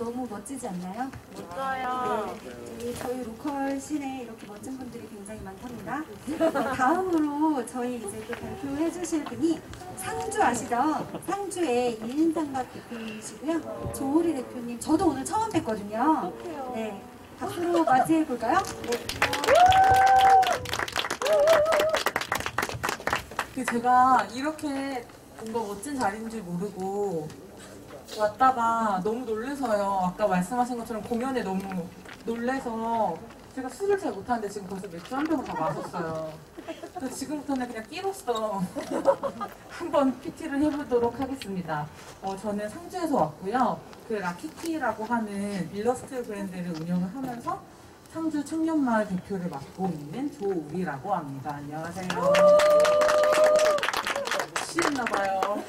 너무 멋지지 않나요? 멋져요. 네, 저희 로컬 씬에 이렇게 멋진 분들이 굉장히 많답니다. 다음으로 저희 이제 또 발표해 주실 분이 상주 아시죠? 상주의 이인상갑 대표님이시고요. 조우리 대표님, 저도 오늘 처음 뵀거든요. 네, 박수로 맞이해 볼까요? 네. 제가 이렇게 뭔가 멋진 자리인 줄 모르고 왔다가 너무 놀래서요. 아까 말씀하신 것처럼 공연에 너무 놀래서 제가 술을 잘 못하는데 지금 벌써 맥주 한 병을 다 마셨어요. 그래서 지금부터는 그냥 끼로써 한번 PT를 해보도록 하겠습니다. 저는 상주에서 왔고요. 그 라키티라고 하는 일러스트 브랜드를 운영을 하면서 상주 청년마을 대표를 맡고 있는 조우리라고 합니다. 안녕하세요. 취했나봐요.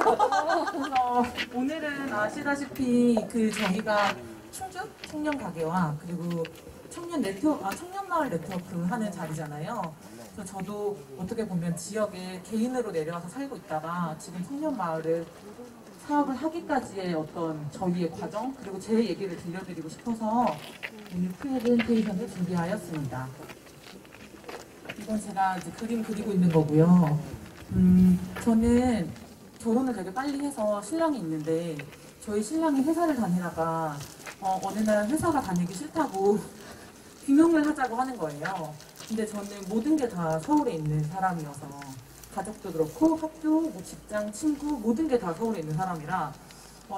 오늘은 아시다시피 저희가 충주 청년 가게와 그리고 청년마을 네트워크 하는 자리잖아요. 그래서 저도 어떻게 보면 지역에 개인으로 내려와서 살고 있다가 지금 청년마을을 사업을 하기까지의 어떤 저희의 과정 그리고 제 얘기를 들려드리고 싶어서 오늘 프레젠테이션을 준비하였습니다. 이건 제가 이제 그림 그리고 있는 거고요. 저는 결혼을 되게 빨리 해서 신랑이 있는데 저희 신랑이 회사를 다니다가 어느 날 회사가 다니기 싫다고 귀농을 하자고 하는 거예요. 근데 저는 모든 게 다 서울에 있는 사람이어서 가족도 그렇고 학교, 뭐 직장, 친구 모든 게 다 서울에 있는 사람이라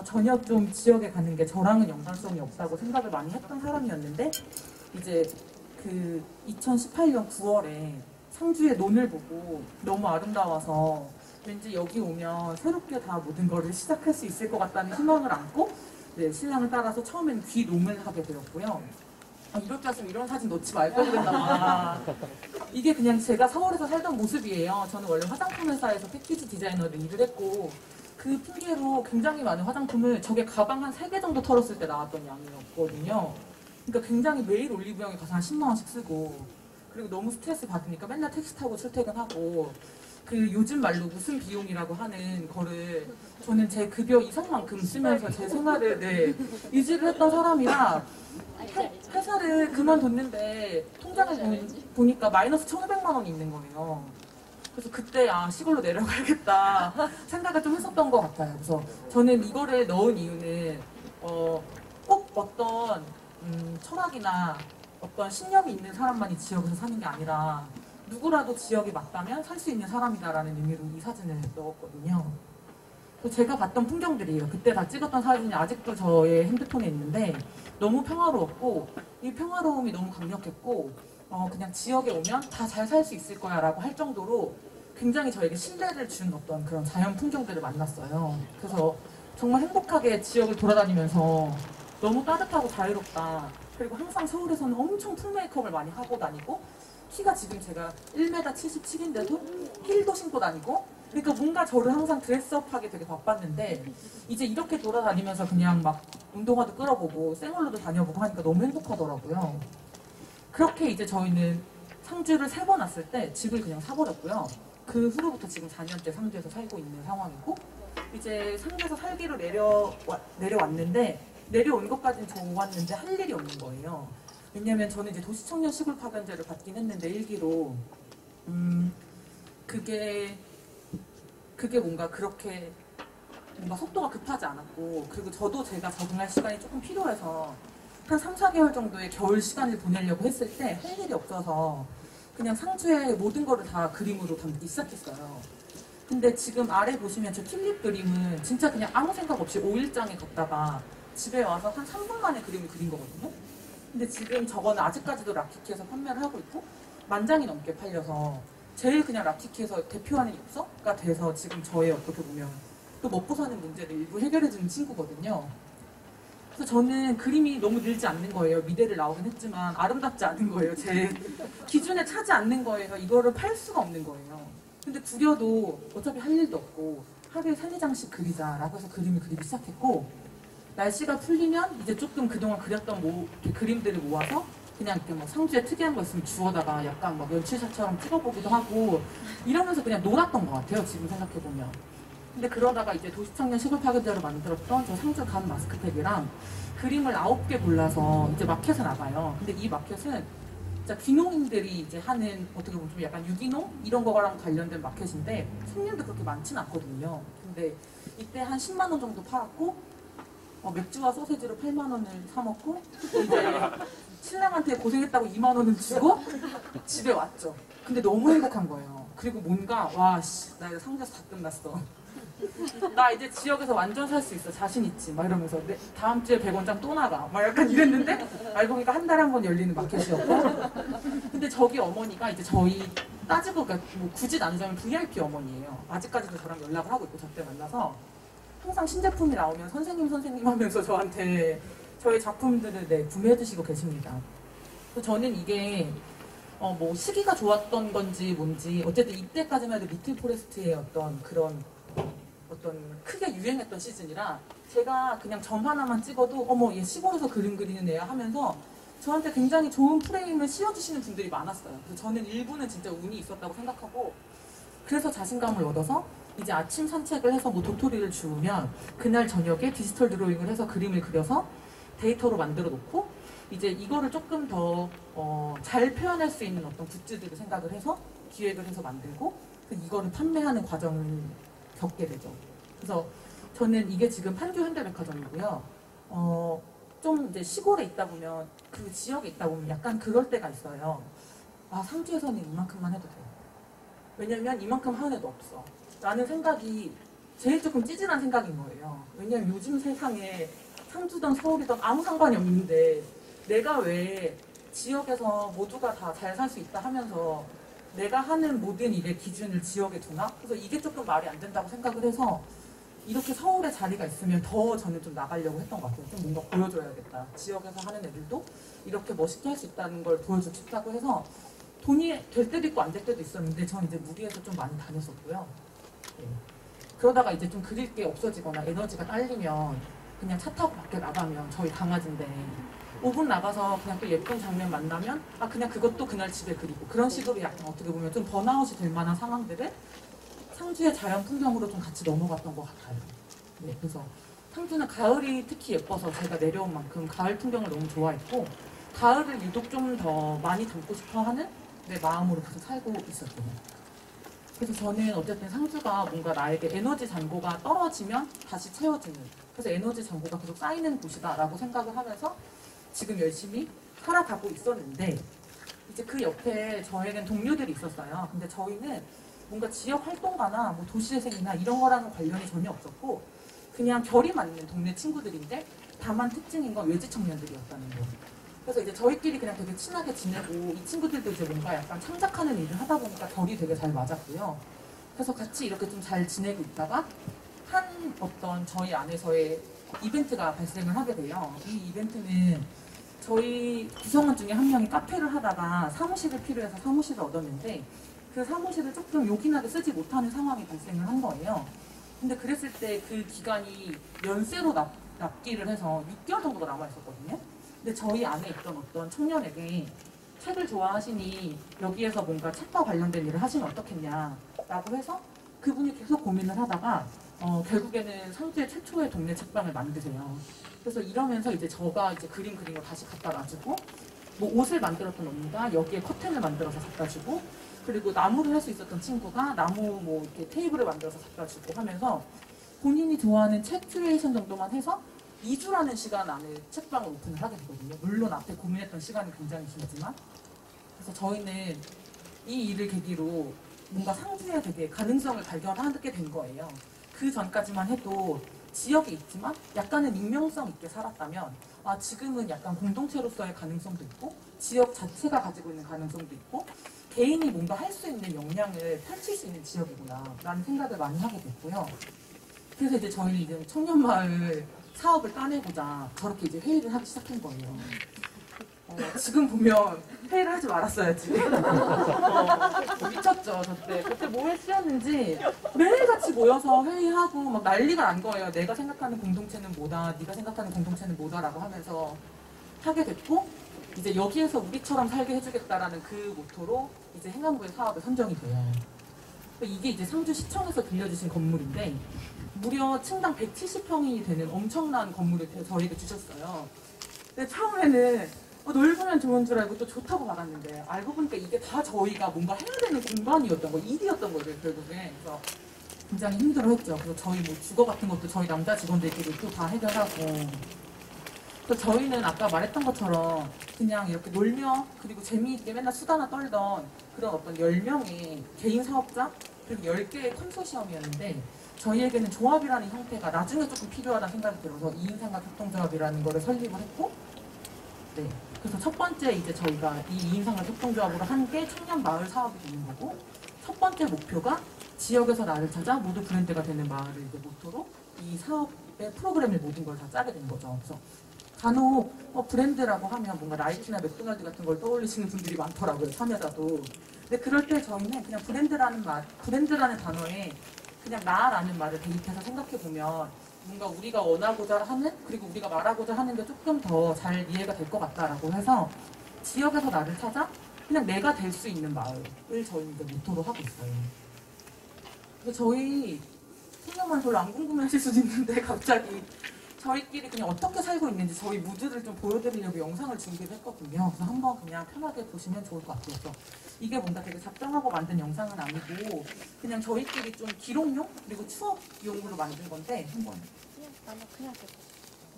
전혀 좀 지역에 가는 게 저랑은 연관성이 없다고 생각을 많이 했던 사람이었는데 이제 그 2018년 9월에 상주의 논을 보고 너무 아름다워서 왠지 여기 오면 새롭게 다 모든 거를 시작할 수 있을 것 같다는 희망을 안고 네, 신랑을 따라서 처음에는 귀농을 하게 되었고요. 이럴 줄 알았으면 이런 사진 넣지 말 걸 그랬나 봐. 이게 그냥 제가 서울에서 살던 모습이에요. 저는 원래 화장품 회사에서 패키지 디자이너로 일을 했고 그 핑계로 굉장히 많은 화장품을 저게 가방 한 3개 정도 털었을 때 나왔던 양이었거든요. 그러니까 굉장히 매일 올리브영에 가서 한 10만 원씩 쓰고 그리고 너무 스트레스 받으니까 맨날 택시 타고 출퇴근하고 그 요즘 말로 무슨 비용이라고 하는 거를 저는 제 급여 이상만큼 쓰면서 제 생활을 유지를 했던 사람이라 회사를 그만뒀는데 통장을 보니까 마이너스 1,500만 원이 있는 거예요. 그래서 그때 시골로 내려가야겠다 생각을 좀 했었던 것 같아요. 그래서 저는 이거를 넣은 이유는 꼭 어떤 철학이나 어떤 신념이 있는 사람만이 지역에서 사는 게 아니라 누구라도 지역에 맞다면 살 수 있는 사람이다라는 의미로 이 사진을 넣었거든요. 제가 봤던 풍경들이에요. 그때 다 찍었던 사진이 아직도 저의 핸드폰에 있는데 너무 평화로웠고 이 평화로움이 너무 강력했고 그냥 지역에 오면 다 잘 살 수 있을 거야 라고 할 정도로 굉장히 저에게 신뢰를 준 어떤 그런 자연 풍경들을 만났어요. 그래서 정말 행복하게 지역을 돌아다니면서 너무 따뜻하고 자유롭다. 그리고 항상 서울에서는 엄청 풀 메이크업을 많이 하고 다니고 키가 지금 제가 1m 77인데도 힐도 신고 다니고 그러니까 뭔가 저를 항상 드레스업하게 되게 바빴는데 이제 이렇게 돌아다니면서 그냥 막 운동화도 끌어보고 생얼로도 다녀보고 하니까 너무 행복하더라고요. 그렇게 이제 저희는 상주를 3번 왔을 때 집을 그냥 사버렸고요. 그 후로부터 지금 4년째 상주에서 살고 있는 상황이고 이제 상주에서 살기로 내려왔는데 내려온 것까지는 좋았는데 할 일이 없는 거예요. 왜냐면 저는 이제 도시청년 시골 파견제를 받긴 했는데 1기로 그게 뭔가 그렇게 뭔가 속도가 급하지 않았고 그리고 저도 제가 적응할 시간이 조금 필요해서 한 3, 4개월 정도의 겨울 시간을 보내려고 했을 때 할 일이 없어서 그냥 상주의 모든 거를 다 그림으로 담기 시작했어요. 근데 지금 아래 보시면 저 튤립 그림은 진짜 그냥 아무 생각 없이 5일장에 걷다가 집에 와서 한 3분 만에 그림을 그린 거거든요. 근데 지금 저거는 아직까지도 라키티에서 판매를 하고 있고 10,000장이 넘게 팔려서 제일 그냥 라키티에서 대표하는 엽서가 돼서 지금 저의 어떻게 보면 또 먹고 사는 문제를 일부 해결해주는 친구거든요. 그래서 저는 그림이 너무 늘지 않는 거예요. 미대를 나오긴 했지만 아름답지 않은 거예요. 제 기준에 차지 않는 거예요. 이거를 팔 수가 없는 거예요. 근데 구려도 어차피 할 일도 없고 하루에 3, 4장씩 그리자라고 해서 그림을 그리기 시작했고 날씨가 풀리면 이제 조금 그동안 그렸던 그림들을 모아서 그냥 이렇게 뭐 상주에 특이한 거 있으면 주워다가 약간 막 연출샷처럼 찍어보기도 하고 이러면서 그냥 놀았던 것 같아요. 지금 생각해보면. 근데 그러다가 이제 도시청년 시골 파괴자로 만들었던 저 상주 간 마스크팩이랑 그림을 9개 골라서 이제 마켓에 나가요. 근데 이 마켓은 진짜 귀농인들이 이제 하는 어떻게 보면 좀 약간 유기농 이런 거랑 관련된 마켓인데 손님도 그렇게 많진 않거든요. 근데 이때 한 10만 원 정도 팔았고 맥주와 소세지로 8만 원을 사 먹고 이제 신랑한테 고생했다고 2만 원을 주고 집에 왔죠. 근데 너무 행복한 거예요. 그리고 뭔가 와씨 나 이제 상주에서 다 끝났어. 나 이제 지역에서 완전 살 수 있어. 자신 있지. 막 이러면서 다음 주에 100원장 또 나가. 막 약간 이랬는데 알고 보니까 한 달에 한 번 열리는 마켓이었고 근데 저기 어머니가 이제 저희 따지고 뭐 굳이 나누자면 VIP 어머니예요. 아직까지도 저랑 연락을 하고 있고 저때 만나서 항상 신제품이 나오면 선생님 하면서 저한테 저희 작품들을 구매해 주시고 계십니다. 그래서 저는 이게 뭐 시기가 좋았던 건지 뭔지 어쨌든 이때까지만 해도 리틀 포레스트의 어떤 그런 크게 유행했던 시즌이라 제가 그냥 점 하나만 찍어도 어머 얘 시골에서 그림 그리는 애야 하면서 저한테 굉장히 좋은 프레임을 씌워주시는 분들이 많았어요. 그래서 저는 일부는 진짜 운이 있었다고 생각하고 그래서 자신감을 얻어서 이제 아침 산책을 해서 뭐 도토리를 주우면 그날 저녁에 디지털 드로잉을 해서 그림을 그려서 데이터로 만들어 놓고 이제 이거를 조금 더 잘 표현할 수 있는 어떤 굿즈들을 생각을 해서 기획을 해서 만들고 이거를 판매하는 과정을 겪게 되죠. 그래서 저는 이게 지금 판교 현대백화점이고요. 좀 이제 시골에 있다 보면 그 지역에 있다 보면 약간 그럴 때가 있어요. 아 상주에서는 이만큼만 해도 돼요. 왜냐면 이만큼 하는 애도 없어. 라는 생각이 제일 조금 찌질한 생각인 거예요. 왜냐면 요즘 세상에 상주든 서울이든 아무 상관이 없는데 내가 왜 지역에서 모두가 다 잘 살 수 있다 하면서 내가 하는 모든 일의 기준을 지역에 두나? 그래서 이게 조금 말이 안 된다고 생각을 해서 이렇게 서울에 자리가 있으면 더 저는 좀 나가려고 했던 것 같아요. 좀 뭔가 보여줘야겠다. 지역에서 하는 애들도 이렇게 멋있게 할 수 있다는 걸 보여주고 싶다고 해서 돈이 될 때도 있고 안 될 때도 있었는데 전 이제 무리해서 좀 많이 다녔었고요. 네. 그러다가 이제 좀 그릴 게 없어지거나 에너지가 딸리면 그냥 차 타고 밖에 나가면 저희 강아지인데 5분 나가서 그냥 또 예쁜 장면 만나면 아 그냥 그것도 그날 집에 그리고 그런 식으로 약간 어떻게 보면 좀 번아웃이 될 만한 상황들을 상주의 자연 풍경으로 좀 같이 넘어갔던 것 같아요. 네, 그래서 상주는 가을이 특히 예뻐서 제가 내려온 만큼 가을 풍경을 너무 좋아했고 가을을 유독 좀 더 많이 담고 싶어 하는 내 마음으로 계속 살고 있었거든요. 그래서 저는 어쨌든 상주가 뭔가 나에게 에너지 잔고가 떨어지면 다시 채워지는 그래서 에너지 잔고가 계속 쌓이는 곳이다라고 생각을 하면서 지금 열심히 살아가고 있었는데 이제 그 옆에 저에겐 동료들이 있었어요. 근데 저희는 뭔가 지역 활동가나 뭐 도시재생이나 이런 거랑은 관련이 전혀 없었고 그냥 결이 맞는 동네 친구들인데 다만 특징인 건 외지 청년들이었다는 거. 그래서 이제 저희끼리 그냥 되게 친하게 지내고 이 친구들도 이제 뭔가 약간 창작하는 일을 하다 보니까 결이 되게 잘 맞았고요. 그래서 같이 이렇게 좀 잘 지내고 있다가 한 어떤 저희 안에서의 이벤트가 발생을 하게 돼요. 이 이벤트는 저희 구성원 중에 한 명이 카페를 하다가 사무실을 필요해서 사무실을 얻었는데 그 사무실을 조금 요긴하게 쓰지 못하는 상황이 발생을 한 거예요. 근데 그랬을 때 그 기간이 연세로 납기를 해서 6개월 정도가 남아있었거든요. 근데 저희 안에 있던 어떤 청년에게 책을 좋아하시니 여기에서 뭔가 책과 관련된 일을 하시면 어떻겠냐라고 해서 그분이 계속 고민을 하다가 결국에는 상주의 최초의 동네 책방을 만드세요. 그래서 이러면서 이제 저가 이제 그림 그린 거 다시 갖다 놔주고 뭐 옷을 만들었던 언니가 여기에 커튼을 만들어서 갖다 주고 그리고 나무를 할 수 있었던 친구가 나무 뭐 이렇게 테이블을 만들어서 갖다 주고 하면서 본인이 좋아하는 책 큐레이션 정도만 해서 2주라는 시간 안에 책방을 오픈을 하게 되거든요. 물론 앞에 고민했던 시간이 굉장히 길지만 그래서 저희는 이 일을 계기로 뭔가 상주에 되게 가능성을 발견하게 된 거예요. 그 전까지만 해도 지역에 있지만 약간의 익명성 있게 살았다면 아 지금은 약간 공동체로서의 가능성도 있고 지역 자체가 가지고 있는 가능성도 있고 개인이 뭔가 할 수 있는 역량을 펼칠 수 있는 지역이구나 라는 생각을 많이 하게 됐고요. 그래서 이제 저희는 이제 청년마을 사업을 따내고자 저렇게 이제 회의를 하기 시작한 거예요. 지금 보면 회의를 하지 말았어야지. 미쳤죠, 저때. 그때 뭐에 쓰였는지 매일같이 모여서 회의하고 막 난리가 난 거예요. 내가 생각하는 공동체는 뭐다, 네가 생각하는 공동체는 뭐다라고 하면서 하게 됐고 이제 여기에서 우리처럼 살게 해주겠다라는 그 모토로 이제 행안부의 사업에 선정이 돼요. 이게 이제 상주시청에서 빌려주신 건물인데 무려 층당 170평이 되는 엄청난 건물을 저희에게 주셨어요. 근데 처음에는 넓으면 좋은 줄 알고 또 좋다고 받았는데 알고 보니까 이게 다 저희가 뭔가 해야 되는 공간이었던 거, 일이었던 거죠 결국에. 그래서 굉장히 힘들어했죠. 그래서 저희 뭐 주거 같은 것도 저희 남자 직원들끼리 또 다 해결하고. 그래서 저희는 아까 말했던 것처럼 그냥 이렇게 놀며 그리고 재미있게 맨날 수다나 떨던 그런 어떤 10명의 개인 사업자 그리고 10개의 컨소시엄이었는데 저희에게는 조합이라는 형태가 나중에 조금 필요하다는 생각이 들어서 2인상가 협동조합이라는 거를 설립을 했고, 네. 그래서 첫 번째 이제 저희가 이 2인상가 협동조합으로 한 게 청년 마을 사업이 되는 거고, 첫 번째 목표가 지역에서 나를 찾아 모두 브랜드가 되는 마을을 이제 모토로 이 사업의 프로그램을 모든 걸 다 짜게 된 거죠. 그래서 간혹 브랜드라고 하면 뭔가 나이키나 맥도날드 같은 걸 떠올리시는 분들이 많더라고요, 참여자도. 근데 그럴 때 저희는 그냥 브랜드라는 단어에 그냥 나라는 말을 대입해서 생각해 보면 뭔가 우리가 원하고자 하는 그리고 우리가 말하고자 하는 게 조금 더 잘 이해가 될 것 같다라고 해서 지역에서 나를 찾아 그냥 내가 될 수 있는 마을을 저희 이제 모토로 하고 있어요. 근데 저희 청년만 별로 안 궁금해하실 수도 있는데 갑자기 저희끼리 그냥 어떻게 살고 있는지 저희 무드를 좀 보여드리려고 영상을 준비를 했거든요. 그래서 한번 그냥 편하게 보시면 좋을 것 같아요. 그래서 이게 뭔가 되게 작정하고 만든 영상은 아니고 그냥 저희끼리 좀 기록용 그리고 추억용으로 만든 건데 한번 그냥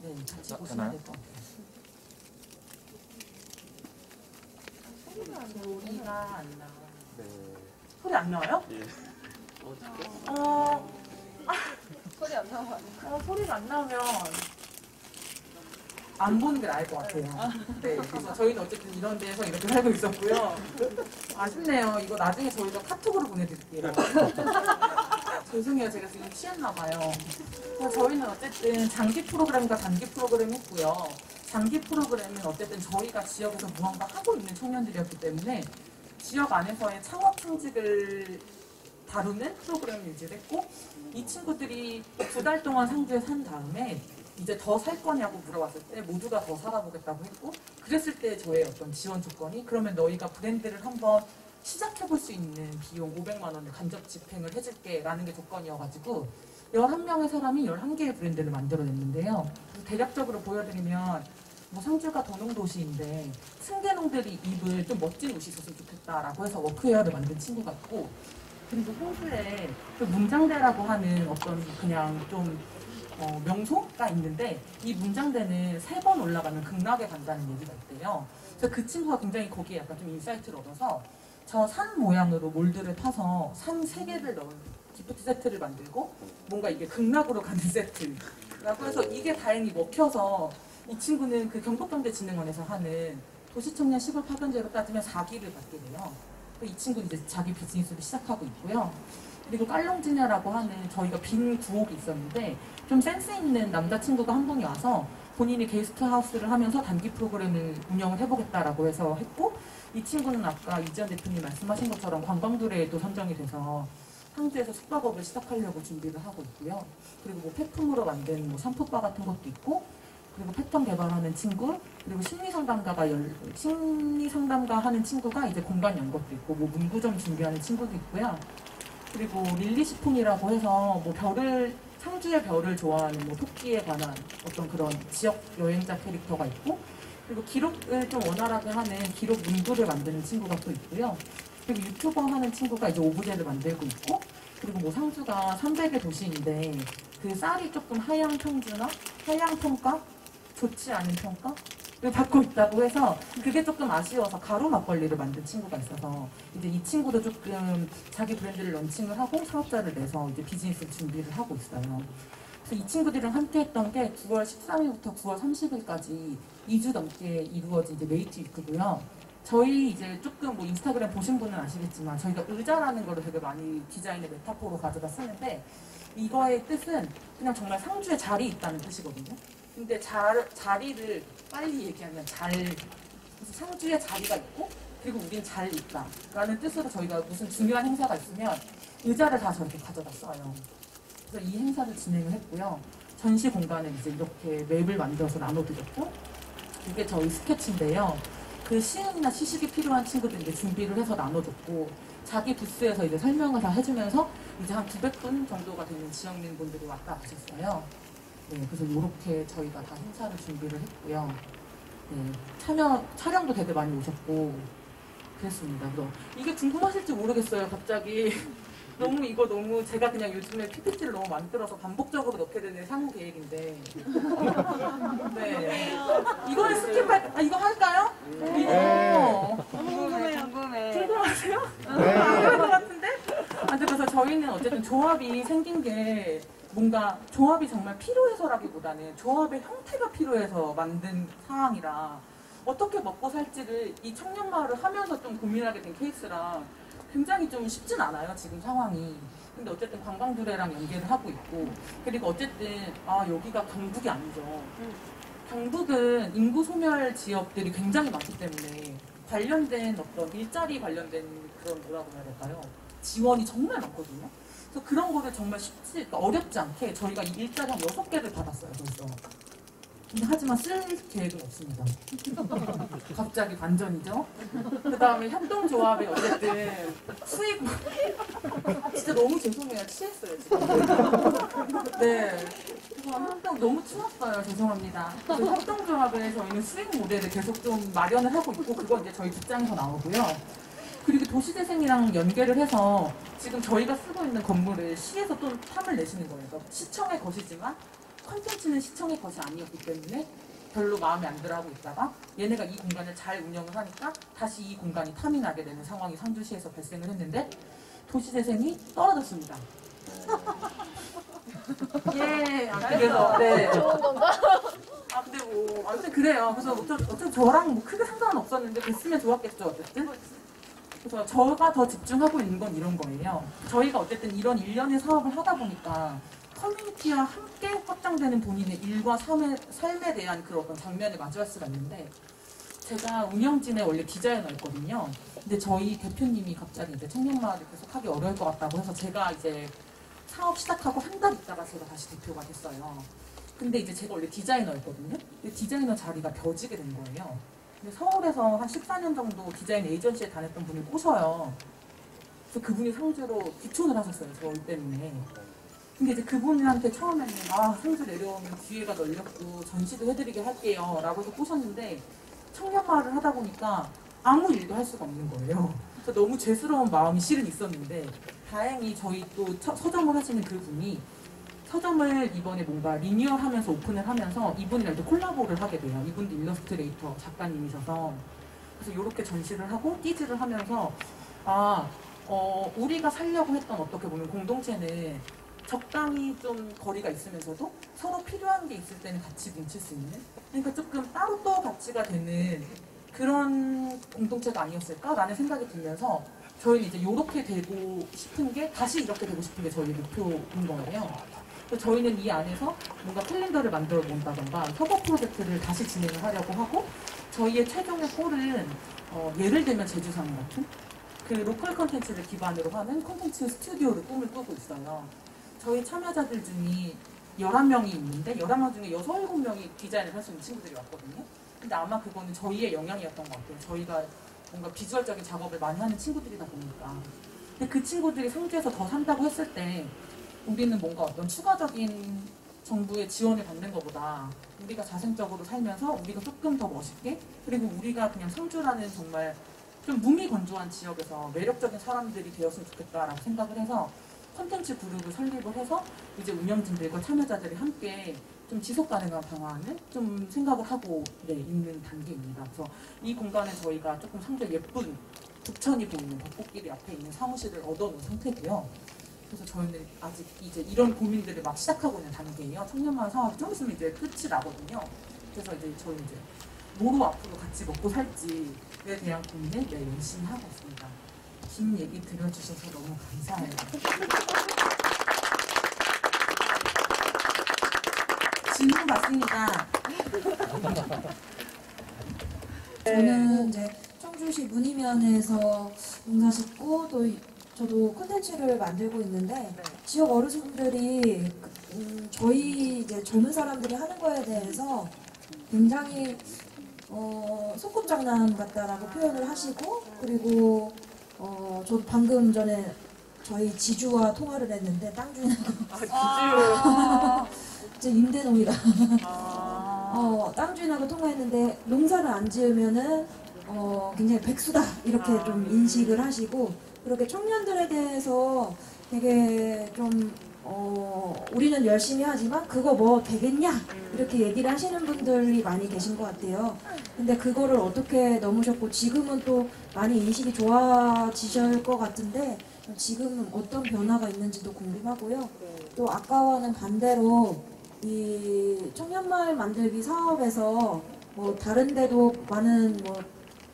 네, 같이 보시면 될 것 같아요. 소리가 안 나. 네. 소리 안 나와요? 예. 소리 안 나와. 소리가 안 나오면 안 보는 게 나을 것 같아요. 네, 그래서 저희는 어쨌든 이런 데서 이렇게 살고 있었고요. 아쉽네요. 이거 나중에 저희가 카톡으로 보내드릴게요. 죄송해요. 제가 지금 취했나 봐요. 저희는 어쨌든 장기 프로그램과 단기 프로그램 했고요. 장기 프로그램은 어쨌든 저희가 지역에서 무언가 하고 있는 청년들이었기 때문에 지역 안에서의 창업 창직을 다루는 프로그램을 유지했고 이 친구들이 2달 동안 상주에 산 다음에 이제 더 살 거냐고 물어봤을 때 모두가 더 살아보겠다고 했고 그랬을 때 저의 어떤 지원 조건이 그러면 너희가 브랜드를 한번 시작해볼 수 있는 비용 500만 원을 간접 집행을 해줄게 라는 게 조건이어가지고 11명의 사람이 11개의 브랜드를 만들어냈는데요. 대략적으로 보여드리면 뭐 상주가 도농도시인데 승계농들이 입을 좀 멋진 옷이 있었으면 좋겠다라고 해서 워크웨어를 만든 친구가 있고 그리고 호수에 그 문장대라고 하는 어떤 그냥 좀 명소가 있는데 이 문장대는 3번 올라가면 극락에 간다는 얘기가 있대요. 그래서 그 친구가 굉장히 거기에 약간 좀 인사이트를 얻어서 저 산 모양으로 몰드를 파서 산 3개를 넣은 기프트 세트를 만들고 뭔가 이게 극락으로 가는 세트라고 해서 이게 다행히 먹혀서 이 친구는 그 경북경제진흥원에서 하는 도시청년 시골 파견제로 따지면 4기를 받게 돼요. 이 친구는 이제 자기 비즈니스를 시작하고 있고요. 그리고 깔롱지녀라고 하는 저희가 빈 구옥이 있었는데 좀 센스 있는 남자친구가 한 분이 와서 본인이 게스트하우스를 하면서 단기 프로그램을 운영을 해보겠다라고 해서 했고 이 친구는 아까 이지연 대표님 말씀하신 것처럼 관광두레에도 선정이 돼서 상주에서 숙박업을 시작하려고 준비를 하고 있고요. 그리고 뭐 폐품으로 만든 뭐 샴푸바 같은 것도 있고 그리고 패턴 개발하는 친구, 그리고 심리상담가 하는 친구가 이제 공간 연 것도 있고, 뭐 문구점 준비하는 친구도 있고요. 그리고 릴리시풍이라고 해서 뭐 상주의 별을 좋아하는 뭐 토끼에 관한 어떤 그런 지역 여행자 캐릭터가 있고, 그리고 기록을 좀 원활하게 하는 기록 문구를 만드는 친구가 또 있고요. 그리고 유튜버 하는 친구가 이제 오브제를 만들고 있고, 그리고 뭐 상주가 300의 도시인데, 그 쌀이 조금 하향 평준화? 하향 평가? 좋지 않은 평가를 받고 있다고 해서 그게 조금 아쉬워서 가루 막걸리를 만든 친구가 있어서 이제 이 친구도 조금 자기 브랜드를 런칭을 하고 사업자를 내서 이제 비즈니스 준비를 하고 있어요. 그래서 이 친구들이랑 함께 했던 게 9월 13일부터 9월 30일까지 2주 넘게 이루어진 이제 메이트 위크고요. 저희 이제 조금 뭐 인스타그램 보신 분은 아시겠지만 저희가 의자라는 거를 되게 많이 디자인의 메타포로 가져다 쓰는데 이거의 뜻은 그냥 정말 상주에 자리 있다는 뜻이거든요. 근데 자리를 빨리 얘기하면 그래서 상주에 자리가 있고 그리고 우린 잘 있다 라는 뜻으로 저희가 무슨 중요한 행사가 있으면 의자를 다 저렇게 가져다 써요. 그래서 이 행사를 진행을 했고요. 전시 공간을 이제 이렇게 맵을 만들어서 나눠드렸고 이게 저희 스케치인데요. 그 시음이나 시식이 필요한 친구들 이제 준비를 해서 나눠줬고 자기 부스에서 이제 설명을 다 해주면서 이제 한 900분 정도가 되는 지역민 분들이 왔다 가셨어요. 네, 그래서 이렇게 저희가 다 행사를 준비를 했고요. 네, 촬영도 되게 많이 오셨고 그랬습니다. 그래서 이게 궁금하실지 모르겠어요. 갑자기 너무 제가 그냥 요즘에 PPT를 너무 만들어서 반복적으로 넣게 되는 향후 계획인데 네 이거를 스킵할 이거 할까요? 이거 궁금해. 궁금하세요? 궁금할 것 같은데? 그래서 저희는 어쨌든 조합이 생긴 게 뭔가 조합이 정말 필요해서라기보다는 조합의 형태가 필요해서 만든 상황이라 어떻게 먹고 살지를 이 청년마을을 하면서 좀 고민하게 된 케이스라 굉장히 좀 쉽진 않아요, 지금 상황이. 근데 어쨌든 관광두레랑 연계를 하고 있고, 그리고 어쨌든, 여기가 경북이 아니죠. 경북은 인구 소멸 지역들이 굉장히 많기 때문에 관련된 어떤 일자리 관련된 그런 뭐라고 해야 될까요? 지원이 정말 많거든요. 그래서 그런 거를 정말 그러니까 어렵지 않게 저희가 이 일자리 한 6개를 받았어요, 벌써. 근데 하지만 쓸 계획은 없습니다. 갑자기 반전이죠. 그 다음에 협동조합에 어쨌든 수익 진짜 너무 죄송해요. 취했어요 지금. 네. 그래서 협동 너무 추웠어요. 죄송합니다. 그래서 협동조합에 저희는 수익 모델을 계속 좀 마련을 하고 있고 그건 이제 저희 직장에서 나오고요. 그리고 도시재생이랑 연계를 해서 지금 저희가 쓰고 있는 건물을 시에서 또 탐을 내시는 거예요. 그러니까 시청의 것이지만 콘텐츠는 시청의 것이 아니었기 때문에 별로 마음에 안 들어 하고 있다가 얘네가 이 공간을 잘 운영을 하니까 다시 이 공간이 탐이 나게 되는 상황이 상주시에서 발생을 했는데 도시재생이 떨어졌습니다. 예, 그래서 네. 좋은 건가? 근데 뭐 아무튼 그래요. 그래서 어차피 저랑 뭐 크게 상관은 없었는데 됐으면 좋았겠죠 어쨌든. 그래서 저가 더 집중하고 있는 건 이런 거예요. 저희가 어쨌든 이런 일련의 사업을 하다 보니까 커뮤니티와 함께 확장되는 본인의 일과 삶에 대한 그런 어떤 장면을 마주할 수가 있는데 제가 운영진에 원래 디자이너였거든요. 근데 저희 대표님이 갑자기 이제 청년마을을 계속 하기 어려울 것 같다고 해서 제가 이제 사업 시작하고 한 달 있다가 제가 다시 대표가 됐어요. 근데 이제 제가 원래 디자이너였거든요. 근데 디자이너 자리가 벼지게 된 거예요. 근데 서울에서 한 14년 정도 디자인 에이전시에 다녔던 분을 꼬셔요. 그래서 그분이 상주로 귀촌을 하셨어요. 저희 때문에. 근데 이제 그분한테 처음에는 상주 내려오면 기회가 널렸고 전시도 해드리게 할게요 라고 해서 꼬셨는데 청년마을을 하다 보니까 아무 일도 할 수가 없는 거예요. 그래서 너무 죄스러운 마음이 실은 있었는데 다행히 저희 또 서점을 하시는 그분이 서점을 이번에 뭔가 리뉴얼하면서 오픈을 하면서 이분이랑 또 콜라보를 하게 돼요. 이분도 일러스트레이터 작가님이셔서 그래서 이렇게 전시를 하고 띠즈를 하면서 우리가 살려고 했던 어떻게 보면 공동체는 적당히 좀 거리가 있으면서도 서로 필요한 게 있을 때는 같이 뭉칠 수 있는 그러니까 조금 따로 또 가치가 되는 그런 공동체가 아니었을까라는 생각이 들면서 저희는 이제 이렇게 되고 싶은 게 다시 이렇게 되고 싶은 게 저희 목표인 거예요. 그래서 저희는 이 안에서 뭔가 캘린더를 만들어 본다던가 협업 프로젝트를 다시 진행을 하려고 하고 저희의 최종의 골은 예를 들면 제주상 같은 그 로컬 컨텐츠를 기반으로 하는 컨텐츠 스튜디오를 꿈을 꾸고 있어요. 저희 참여자들 중에 11명이 있는데 11명 중에 6, 7명이 디자인을 할 수 있는 친구들이 왔거든요. 근데 아마 그거는 저희의 영향이었던 것 같아요. 저희가 뭔가 비주얼적인 작업을 많이 하는 친구들이다 보니까. 근데 그 친구들이 상주에서 더 산다고 했을 때 우리는 뭔가 어떤 추가적인 정부의 지원을 받는 것보다 우리가 자생적으로 살면서 우리가 조금 더 멋있게 그리고 우리가 그냥 상주라는 정말 좀 무미건조한 지역에서 매력적인 사람들이 되었으면 좋겠다라고 생각을 해서 콘텐츠 그룹을 설립을 해서 이제 운영진들과 참여자들이 함께 좀 지속 가능한 방안을 좀 생각을 하고 있는 단계입니다. 그래서 이 공간은 저희가 조금 상당히 예쁜 북천이 보이는 벚꽃길이 앞에 있는 사무실을 얻어놓은 상태고요. 그래서 저희는 아직 이제 이런 고민들을 막 시작하고 있는 단계예요. 청년마을 사업이 좀 있으면 이제 끝이 나거든요. 그래서 이제 저희 이제 뭐로 앞으로 같이 먹고 살지에 대한 고민을 열심히 하고 있습니다. 긴 얘기 들어주셔서 너무 감사해요. 질문 받습니다. 저는 이제 청주시 문희면에서 농사 짓고 또 저도 콘텐츠를 만들고 있는데 지역 어르신들이 저희 이제 젊은 사람들이 하는 거에 대해서 굉장히 소꿉장난 같다라고 표현을 하시고 그리고 저도 방금 전에 저희 지주와 통화를 했는데 땅 주인하고 제 임대동이라 땅 주인하고 통화했는데 농사를 안 지으면은 굉장히 백수다 이렇게 좀 인식을 하시고 그렇게 청년들에 대해서 되게 좀 우리는 열심히 하지만 그거 뭐 되겠냐 이렇게 얘기를 하시는 분들이 많이 계신 것 같아요. 근데 그거를 어떻게 넘으셨고 지금은 또 많이 인식이 좋아지실 것 같은데 지금은 어떤 변화가 있는지도 궁금하고요. 또 아까와는 반대로 이 청년마을 만들기 사업에서 뭐 다른 데도 많은 뭐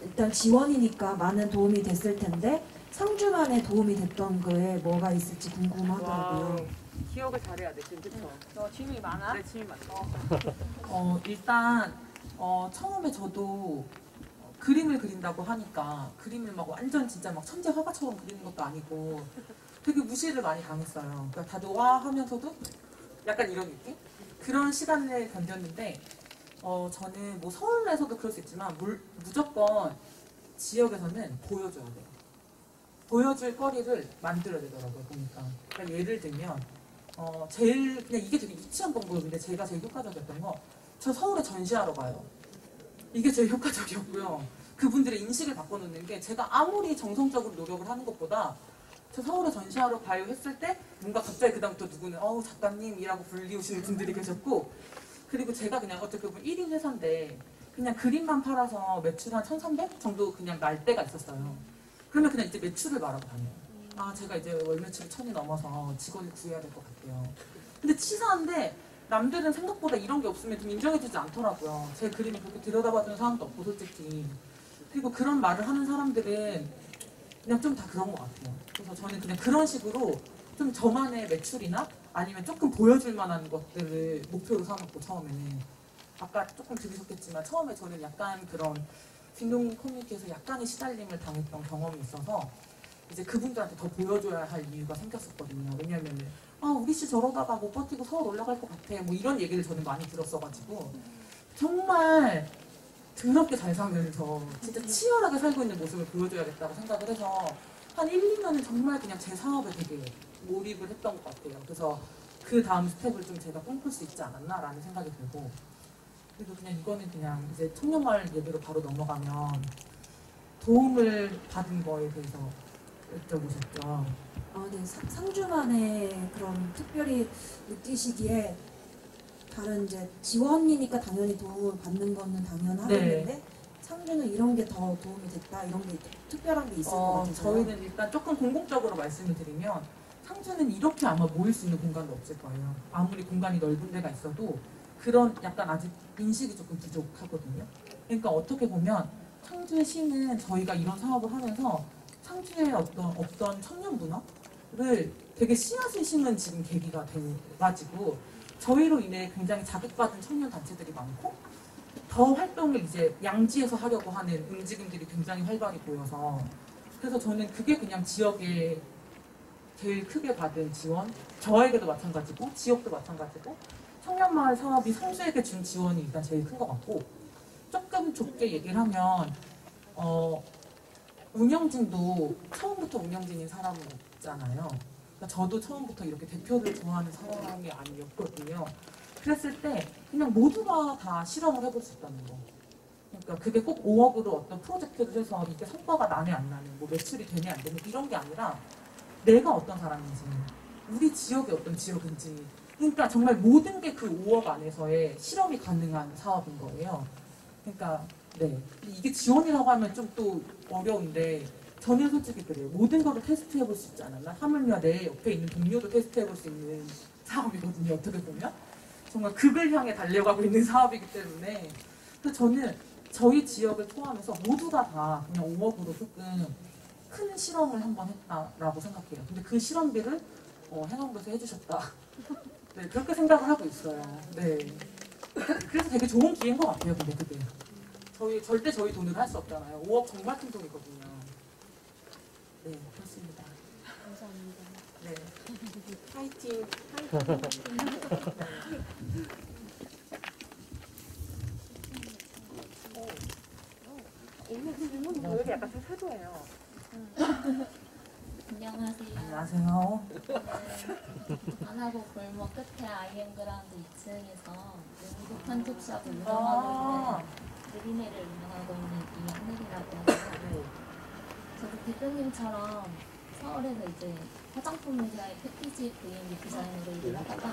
일단 지원이니까 많은 도움이 됐을 텐데 상주만에 도움이 됐던 거에 뭐가 있을지 궁금하더라고요. 기억을 잘해야 돼, 지금 그쵸? 너 질문이 많아? 네, 질문 많죠. 일단 처음에 저도 그림을 그린다고 하니까 그림을 막 완전 진짜 막 천재 화가처럼 그리는 것도 아니고 되게 무시를 많이 당했어요. 그러니까 다들 와 하면서도 약간 이런 느낌? 그런 시간을 견뎠는데 저는 뭐 서울에서도 그럴 수 있지만 무조건 지역에서는 보여줘야 돼요. 보여줄 거리를 만들어야 되더라고요, 보니까. 그러니까 예를 들면 제일 그냥 이게 되게 유치한 방법인데 제가 제일 효과적이었던 거 저 서울에 전시하러 가요. 이게 제일 효과적이었고요. 그분들의 인식을 바꿔놓는 게 제가 아무리 정성적으로 노력을 하는 것보다 저 서울에 전시하러 가요 했을 때 뭔가 갑자기 그다음부터 누구는 작가님이라고 불리우시는 분들이 계셨고 그리고 제가 그냥 어떻게 보면 1인 회사인데 그냥 그림만 팔아서 매출 한 1,300 정도 그냥 날 때가 있었어요. 그러면 그냥 이제 매출을 말하고 다녀요. 제가 이제 월 매출이 1,000이 넘어서 직원을 구해야 될 것 같아요. 근데 치사한데 남들은 생각보다 이런 게 없으면 좀 인정해주지 않더라고요. 제 그림을 그렇게 들여다봐주는 사람도 없고 솔직히. 그리고 그런 말을 하는 사람들은 그냥 좀 다 그런 것 같아요. 그래서 저는 그냥 그런 식으로 좀 저만의 매출이나 아니면 조금 보여줄 만한 것들을 목표로 삼았고 처음에는. 아까 조금 들으셨겠지만 처음에 저는 약간 그런 빈농 커뮤니티에서 약간의 시달림을 당했던 경험이 있어서 이제 그분들한테 더 보여줘야 할 이유가 생겼었거든요. 왜냐면은 우리 씨 저러다가 못 버티고 서울 올라갈 것 같아 뭐 이런 얘기를 저는 많이 들었어가지고 정말 더럽게 잘 살면서 진짜 치열하게 살고 있는 모습을 보여줘야겠다고 생각을 해서 한 1, 2년은 정말 그냥 제 사업에 되게 몰입을 했던 것 같아요. 그래서 그 다음 스텝을 좀 제가 꿈꿀 수 있지 않았나라는 생각이 들고 그리고 그냥 이거는 그냥 이제 청년마을 얘기로 바로 넘어가면 도움을 받은 거에 대해서 여쭤보셨죠. 네, 상주만에 그런 특별히 느끼시기에 다른 이제 지원이니까 당연히 도움을 받는 거는 당연하겠는데 상주는 이런 게 더 도움이 됐다 이런 게 특별한 게 있을 것 같아요. 저희는 일단 조금 공공적으로 말씀을 드리면 상주는 이렇게 아마 모일 수 있는 공간도 없을 거예요. 아무리 공간이 넓은 데가 있어도 그런 약간 아직 인식이 조금 부족하거든요. 그러니까 어떻게 보면 상주의 시는 저희가 이런 사업을 하면서 상주의 어떤 청년 문화를 되게 씨앗을 심은 지금 계기가 돼가지고 저희로 인해 굉장히 자극받은 청년 단체들이 많고 더 활동을 이제 양지에서 하려고 하는 움직임들이 굉장히 활발히 보여서 그래서 저는 그게 그냥 지역에 제일 크게 받은 지원 저에게도 마찬가지고 지역도 마찬가지고 청년마을 사업이 상주에게 준 지원이 일단 제일 큰 것 같고 조금 좁게 얘기를 하면 운영진도 처음부터 운영진인 사람은 없잖아요. 그러니까 저도 처음부터 이렇게 대표를 좋아하는 사람이 아니었거든요. 그랬을 때 그냥 모두가 다 실험을 해볼 수 있다는 거. 그러니까 그게 꼭 5억으로 어떤 프로젝트를 해서 이게 성과가 나네 안 나네 뭐 매출이 되네 안 되네 이런 게 아니라 내가 어떤 사람인지 우리 지역이 어떤 지역인지 그러니까 정말 모든 게 그 5억 안에서의 실험이 가능한 사업인 거예요. 그러니까 네 이게 지원이라고 하면 좀 또 어려운데 저는 솔직히 그래요. 모든 거를 테스트해볼 수 있지 않았나? 하물며 내 옆에 있는 동료도 테스트해볼 수 있는 사업이거든요. 어떻게 보면 정말 극을 향해 달려가고 있는 사업이기 때문에 그래서 저는 저희 지역을 포함해서 모두가 다 그냥 5억으로 조금 큰 실험을 한번 했다라고 생각해요. 근데 그 실험비를 행안부에서 해주셨다. 네, 그렇게 생각을 하고 있어요. 네. 그래서 되게 좋은 기회인 것 같아요. 근데 그게 절대 저희 돈으로 할 수 없잖아요. 5억 정말 큰 돈이거든요. 네, 그렇습니다. 감사합니다. 네. 파이팅. 오늘 질문이 왜 이렇게 약간 좀 세도해요. 안녕하세요. 안녕하세요. 안하고 골목 끝에 아이엠그라운드 2층에서 농구 편집샵을 운영하고 있는 느리네를 운영하고 있는 이하늘이라고 하고요. 저도 대표님처럼 서울에서 이제 화장품 회사의 패키지 VM 디자이너로 일을 하다가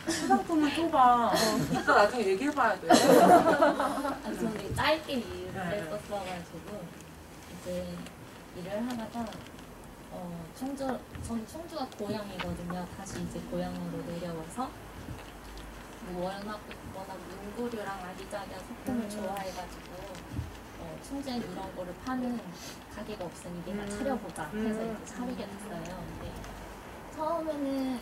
화장품은 좁아. 이따 나중에 얘기해봐야 돼. 아니 저는 되게 짧게 일을 했었어가지고 이제 일을 하다가 저는 충주가 고향이거든요. 다시 이제 고향으로 내려와서 워낙 문구류랑 아기자기한 소품을 좋아해가지고 충주엔 이런 거를 파는 가게가 없으니 내가 차려보자 해서 이제 차리게 됐어요. 근데 처음에는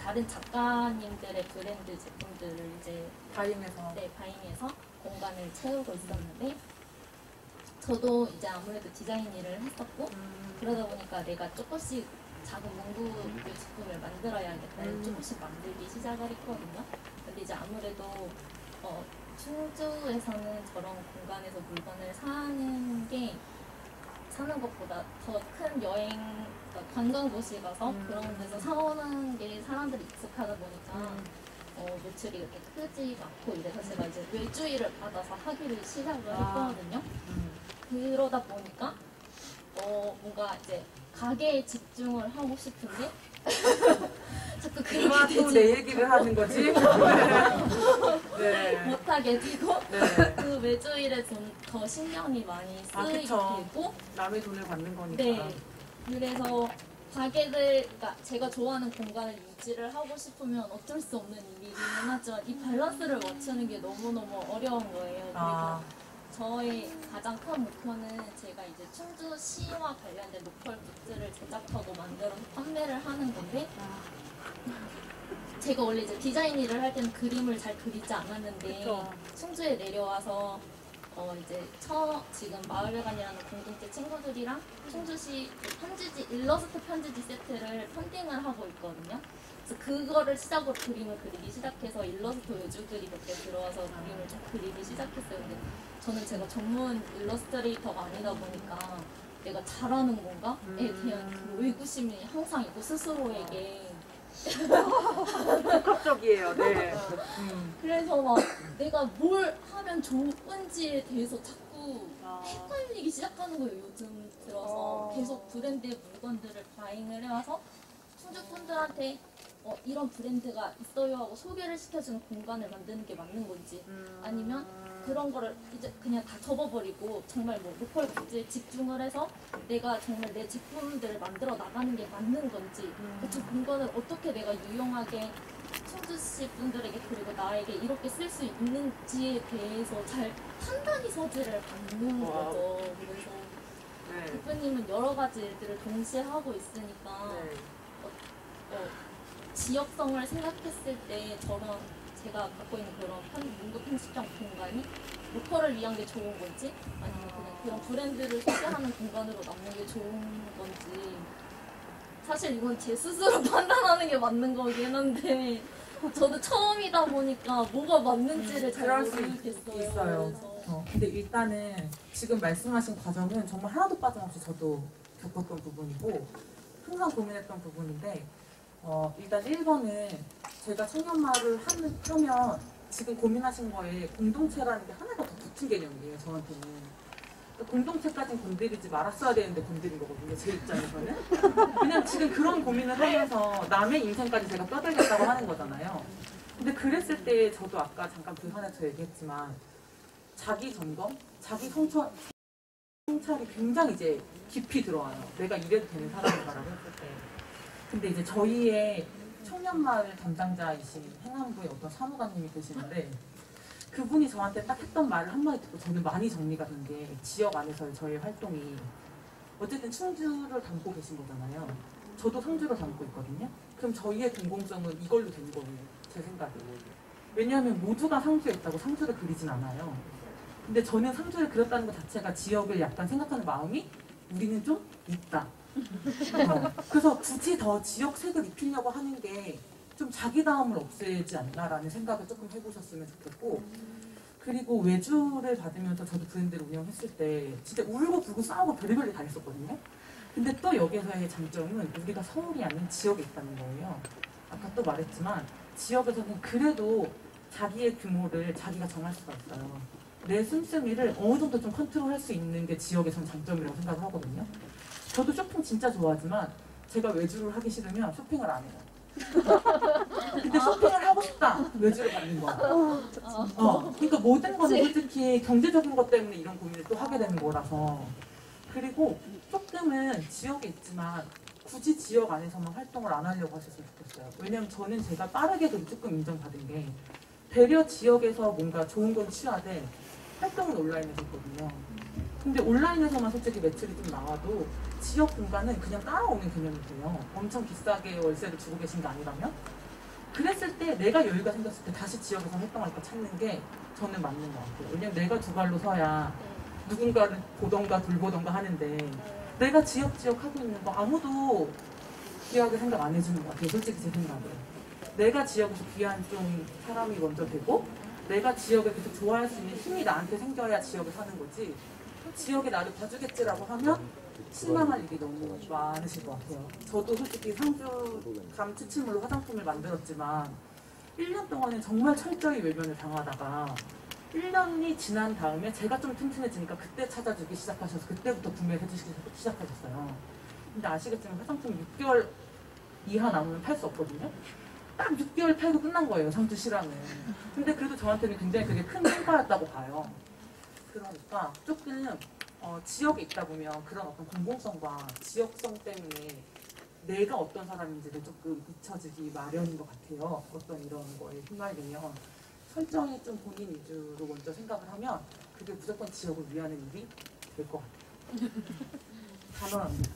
다른 작가님들의 브랜드 제품들을 이제 바잉해서 공간을 채우고 있었는데 저도 이제 아무래도 디자인 일을 했었고 그러다 보니까 내가 조금씩 작은 문구 제품을 만들어야겠다 조금씩 만들기 시작을 했거든요. 근데 이제 아무래도 충주에서는 저런 공간에서 물건을 사는 것보다 더 큰 여행, 그러니까 관광 도시 가서 그런 데서 사오는 게 사람들이 익숙하다 보니까 매출이 그렇게 크지 않고 이래서 제가 이제 외주일을 받아서 하기를 시작을 했거든요. 그러다 보니까 뭔가 이제 가게에 집중을 하고 싶은데 자꾸 그렇게 또 내 얘기를 하는 거지? 네. 못하게 되고 네. 그 매주일에 좀 더 신경이 많이 쓰이게 되고 남의 돈을 받는 거니까. 네. 그래서 그러니까 제가 좋아하는 공간을 유지를 하고 싶으면 어쩔 수 없는 일이긴 하지만 이 밸런스를 맞추는 게 너무너무 어려운 거예요. 그리고 저의 가장 큰 목표는 제가 이제 충주시와 관련된 로컬 굿즈를 제작하고 만들어서 판매를 하는 건데 제가 원래 이제 디자인 일을 할 때는 그림을 잘 그리지 않았는데 충주에 내려와서 이제 지금 마을회관이라는 공동체 친구들이랑 충주시 편지지 일러스트 편지지 세트를 펀딩을 하고 있거든요. 그래서 그거를 시작으로 그림을 그리기 시작해서 일러스트 외주들이 몇 개 들어와서 그림을 좀 그리기 시작했어요. 근데 저는 제가 전문 일러스트레이터가 아니다 보니까 내가 잘하는 건가에 대한 그 의구심이 항상 있고 스스로에게 복합적이에요. 네. 그래서 막 내가 뭘 하면 좋은지에 대해서 자꾸 헷갈리기 시작하는 거예요. 요즘 들어서 계속 브랜드의 물건들을 바잉을 해와서 충주 분들한테 이런 브랜드가 있어요 하고 소개를 시켜주는 공간을 만드는 게 맞는 건지 아니면 그런 거를 이제 그냥 다 접어버리고 정말 뭐 로컬 굿즈에 집중을 해서 내가 정말 내 제품들을 만들어 나가는 게 맞는 건지 그 공간을 어떻게 내가 유용하게 충주시 분들에게 그리고 나에게 이렇게 쓸 수 있는지에 대해서 잘 판단이 서지를 않는 거죠. 그래서 대표님은 여러 가지 일들을 동시에 하고 있으니까 지역성을 생각했을 때 제가 갖고 있는 그런 문구 편집장 공간이 로컬을 위한 게 좋은 건지 아니면 그냥 그런 브랜드를 소개하는 공간으로 남는 게 좋은 건지 사실 이건 제 스스로 판단하는 게 맞는 거긴 한데 저도 처음이다 보니까 뭐가 맞는지를 잘 모르겠어요. 있어요. 근데 일단은 지금 말씀하신 과정은 정말 하나도 빠짐없이 저도 겪었던 부분이고 항상 고민했던 부분인데 일단 1번은 제가 청년마을을 하면 지금 고민하신 거에 공동체라는 게 하나가 더 붙은 개념이에요. 저한테는. 공동체까지는 건드리지 말았어야 되는데 건드린 거거든요. 제 입장에서는. 그냥 지금 그런 고민을 하면서 남의 인생까지 제가 떠들겠다고 하는 거잖아요. 근데 그랬을 때 저도 아까 잠깐 불편해서 얘기했지만 자기 점검, 자기 성찰이 굉장히 이제 깊이 들어와요. 내가 이래도 되는 사람인가라고 했을 때. 근데 이제 저희의 청년마을 담당자이신 행안부의 어떤 사무관님이 계시는데 그분이 저한테 딱 했던 말을 한마디 듣고 저는 많이 정리가 된 게 지역 안에서의 저의 활동이 어쨌든 충주를 담고 계신 거잖아요. 저도 상주를 담고 있거든요. 그럼 저희의 공공성은 이걸로 된 거예요. 제 생각에. 왜냐하면 모두가 상주에 있다고 상주를 그리진 않아요. 근데 저는 상주를 그렸다는 것 자체가 지역을 약간 생각하는 마음이 우리는 좀 있다. 그래서 굳이 더 지역색을 입히려고 하는 게 좀 자기다움을 없애지 않나라는 생각을 조금 해보셨으면 좋겠고 그리고 외주를 받으면서 저도 브랜드를 운영했을 때 진짜 울고 불고 싸우고 별의별 일 다 했었거든요. 근데 또 여기서의 장점은 우리가 서울이 아닌 지역에 있다는 거예요. 아까 또 말했지만 지역에서는 그래도 자기의 규모를 자기가 정할 수가 있어요. 내 씀씀이를 어느 정도 좀 컨트롤할 수 있는 게 지역에서는 장점이라고 생각을 하거든요. 저도 쇼핑 진짜 좋아하지만 제가 외주를 하기 싫으면 쇼핑을 안 해요. 근데 쇼핑을 하고 싶다. 외주를 받는 거야. 그러니까 모든 거는 솔직히 경제적인 것 때문에 이런 고민을 또 하게 되는 거라서. 그리고 조금은 지역에 있지만 굳이 지역 안에서만 활동을 안 하려고 하셨으면 좋겠어요. 왜냐면 저는 제가 빠르게도 조금 인정받은 게 배려 지역에서 뭔가 좋은 건 취하되 활동은 온라인에서 했거든요. 근데 온라인에서만 솔직히 매출이 좀 나와도 지역 공간은 그냥 따라오는 개념이 돼요. 엄청 비싸게 월세를 주고 계신 게 아니라면. 그랬을 때 내가 여유가 생겼을 때 다시 지역에서 활동할 거 찾는 게 저는 맞는 것 같아요. 왜냐면 내가 두 발로 서야 누군가를 보던가 돌보던가 하는데 내가 지역 하고 있는 거 아무도 귀하게 생각 안 해주는 것 같아요. 솔직히 제 생각에. 내가 지역에서 귀한 좀 사람이 먼저 되고 내가 지역을 계속 좋아할 수 있는 힘이 나한테 생겨야 지역에 사는 거지. 지역이 나를 봐주겠지라고 하면 실망할 일이 너무 많으실 것 같아요. 저도 솔직히 상주 감 추출물로 화장품을 만들었지만 1년 동안은 정말 철저히 외면을 당하다가 1년이 지난 다음에 제가 좀 튼튼해지니까 그때 찾아주기 시작하셔서 그때부터 구매를 해주시기 시작하셨어요. 근데 아시겠지만 화장품 6개월 이하 남으면 팔 수 없거든요. 딱 6개월 팔고 끝난 거예요, 상주 실황은. 근데 그래도 저한테는 굉장히 그게 큰 성과였다고 봐요. 그러니까 조금 지역에 있다 보면 그런 어떤 공공성과 지역성 때문에 내가 어떤 사람인지를 조금 잊혀지기 마련인 것 같아요. 어떤 이런 거에 휘말리면 설정이 좀 본인 위주로 먼저 생각을 하면 그게 무조건 지역을 위하는 일이 될 것 같아요. 단호합니다.